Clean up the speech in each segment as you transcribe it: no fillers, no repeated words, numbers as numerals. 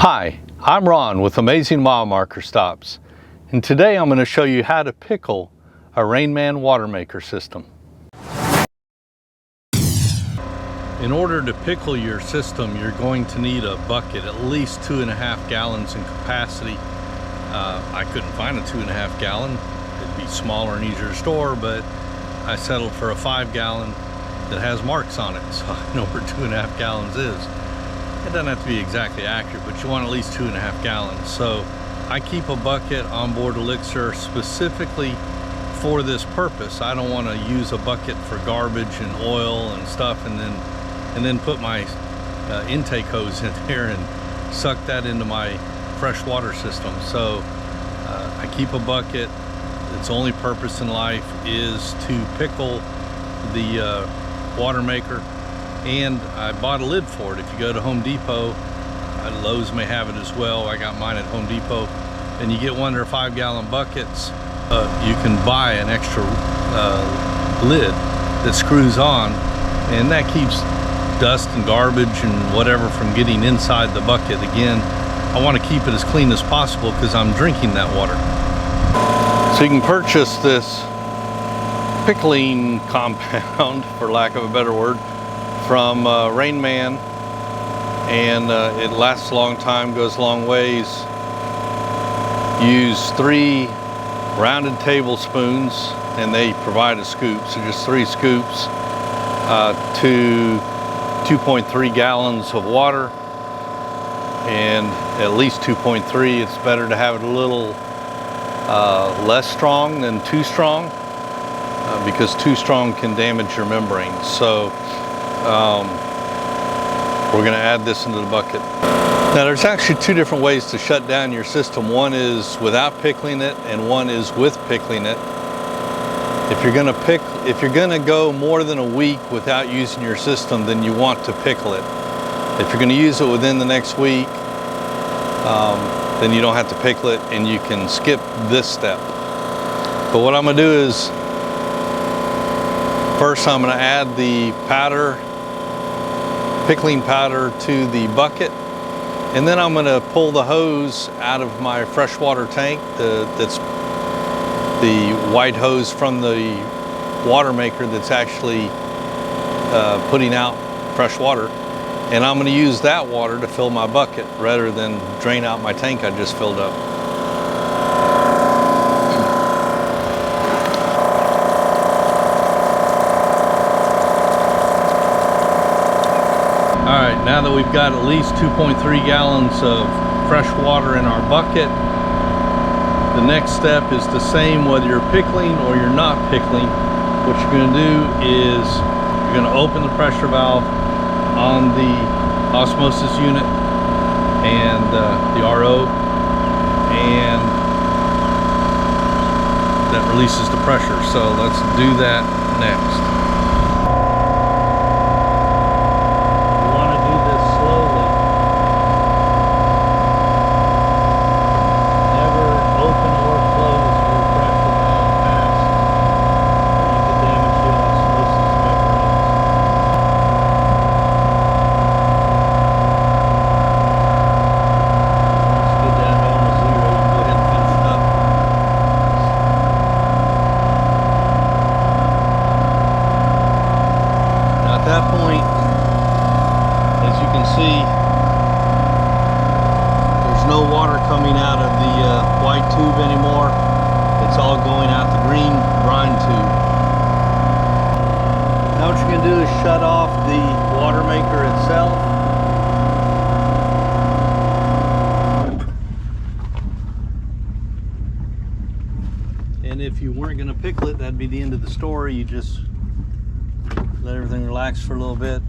Hi, I'm Ron with Amazing Mile Marker Stops, and today I'm going to show you how to pickle a Rainman Watermaker system. In order to pickle your system, you're going to need a bucket, at least 2.5 gallons in capacity. I couldn't find a 2.5 gallon. It'd be smaller and easier to store, but I settled for a 5 gallon that has marks on it, so I know where 2.5 gallons is. It doesn't have to be exactly accurate, but you want at least 2.5 gallons. So I keep a bucket on board Elixir specifically for this purpose. I don't want to use a bucket for garbage and oil and stuff and then put my intake hose in there and suck that into my fresh water system. So I keep a bucket. Its only purpose in life is to pickle the Watermaker. And I bought a lid for it. If you go to Home Depot, Lowe's may have it as well. I got mine at Home Depot. And you get one of their 5-gallon buckets. You can buy an extra lid that screws on, and that keeps dust and garbage and whatever from getting inside the bucket. Again, I want to keep it as clean as possible because I'm drinking that water. So you can purchase this pickling compound, for lack of a better word, from Rainman, and it lasts a long time, goes a long ways. Use 3 rounded tablespoons, and they provide a scoop, so just 3 scoops to 2.3 gallons of water, and at least 2.3. It's better to have it a little less strong than too strong, because too strong can damage your membrane. So we're going to add this into the bucket. Now there's actually 2 different ways to shut down your system. One is without pickling it, and one is with pickling it. If you're going to go more than a week without using your system, then you want to pickle it. If you're going to use it within the next week, then you don't have to pickle it, and you can skip this step. But what I'm going to do is, first I'm going to add the pickling powder to the bucket, and then I'm going to pull the hose out of my freshwater tank. That's the white hose from the Watermaker that's actually putting out fresh water, and I'm going to use that water to fill my bucket rather than drain out my tank I just filled up. All right, now that we've got at least 2.3 gallons of fresh water in our bucket, the next step is the same whether you're pickling or you're not pickling. What you're going to do is you're going to open the pressure valve on the osmosis unit and the RO, and that releases the pressure. So let's do that next. At that point, as you can see, there's no water coming out of the white tube anymore. It's all going out the green brine tube. Now what you're going to do is shut off the Watermaker itself. And if you weren't going to pickle it, that'd be the end of the story. You just let everything relax for a little bit,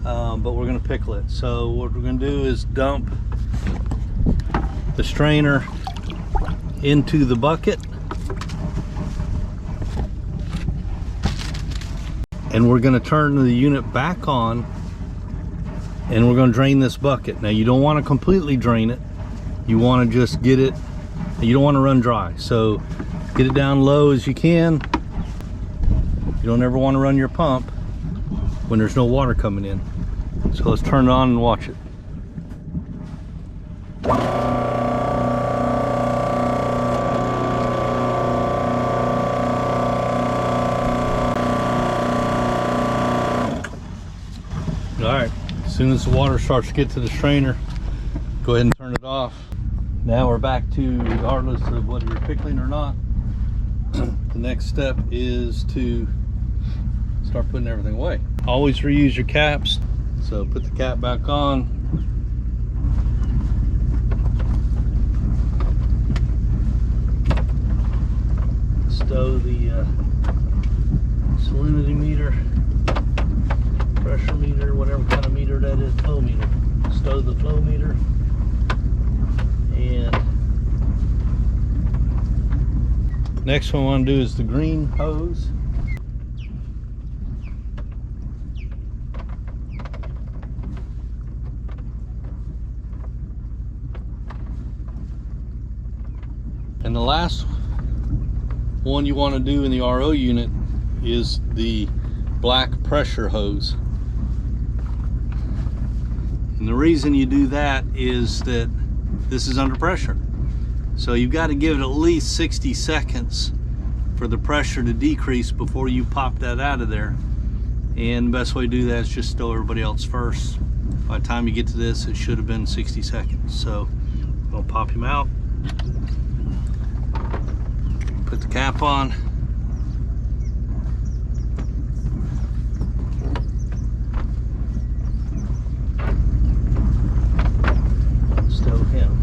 but we're going to pickle it. So what we're going to do is dump the strainer into the bucket, and we're going to turn the unit back on, and we're going to drain this bucket. Now you don't want to completely drain it. You want to just get it, you don't want to run dry. So get it down low as you can. You don't ever want to run your pump when there's no water coming in. So let's turn it on and watch it. soon as the water starts to get to the strainer, go ahead and turn it off. Now we're back to, regardless of whether you're pickling or not, the next step is to start putting everything away. Always reuse your caps. So put the cap back on. Stow the salinity meter, pressure meter, whatever kind of meter that is, flow meter. Stow the flow meter. And next one I want to do is the green hose. And the last one you want to do in the RO unit is the black pressure hose. And the reason you do that is that this is under pressure. So you've got to give it at least 60 seconds for the pressure to decrease before you pop that out of there. And the best way to do that is just stow everybody else first. By the time you get to this, it should have been 60 seconds. So I'll pop him out. Put the cap on. Stow him.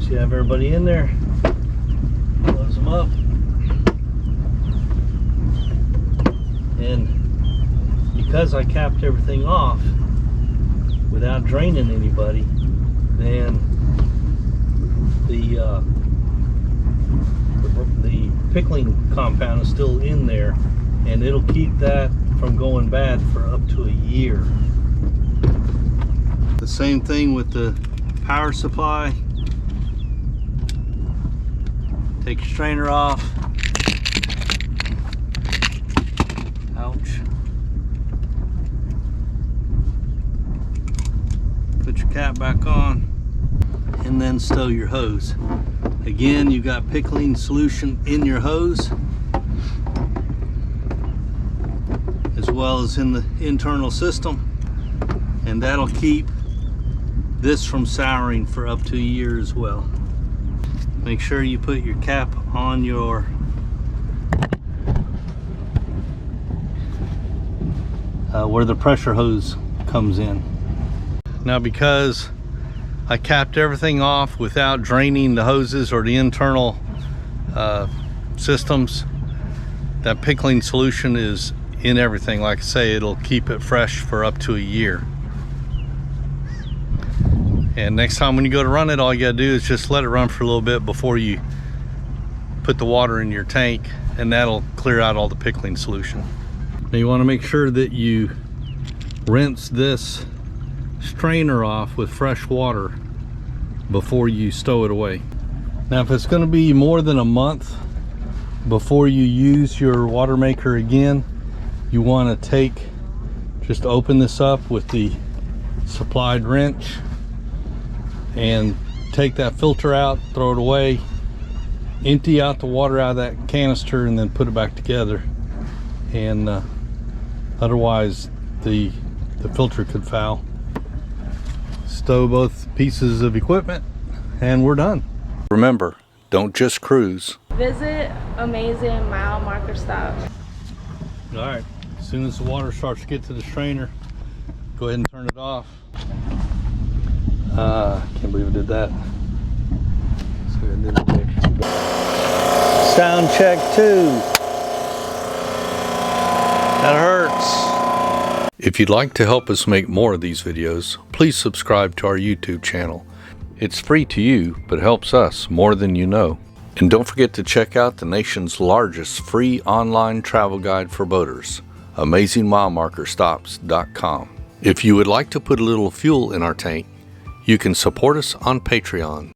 You have everybody in there, close them up, and because I capped everything off without draining anybody, then the pickling compound is still in there, and it'll keep that from going bad for up to a year. The same thing with the power supply. Take your strainer off. Ouch. Put your cap back on, and then stow your hose. Again, you've got pickling solution in your hose, as well as in the internal system, and that'll keep this from souring for up to a year as well. Make sure you put your cap on your where the pressure hose comes in. Now, because I capped everything off without draining the hoses or the internal systems, that pickling solution is in everything. Like I say, it'll keep it fresh for up to a year. And next time when you go to run it, all you gotta do is just let it run for a little bit before you put the water in your tank, and that'll clear out all the pickling solution. Now you wanna make sure that you rinse this strainer off with fresh water before you stow it away. Now if it's gonna be more than a month before you use your Watermaker again, you wanna just open this up with the supplied wrench and take that filter out, throw it away, empty out the water out of that canister, and then put it back together. And otherwise the filter could foul. Stow both pieces of equipment, and we're done. Remember, don't just cruise. Visit amazing mile marker stop. All right, as soon as the water starts to get to the strainer, go ahead and turn it off. Can't believe I did that. So I didn't take too bad. Sound check 2. That hurts. If you'd like to help us make more of these videos, please subscribe to our YouTube channel. It's free to you, but helps us more than you know. And don't forget to check out the nation's largest free online travel guide for boaters, AmazingMileMarkerStops.com. If you would like to put a little fuel in our tank, you can support us on Patreon.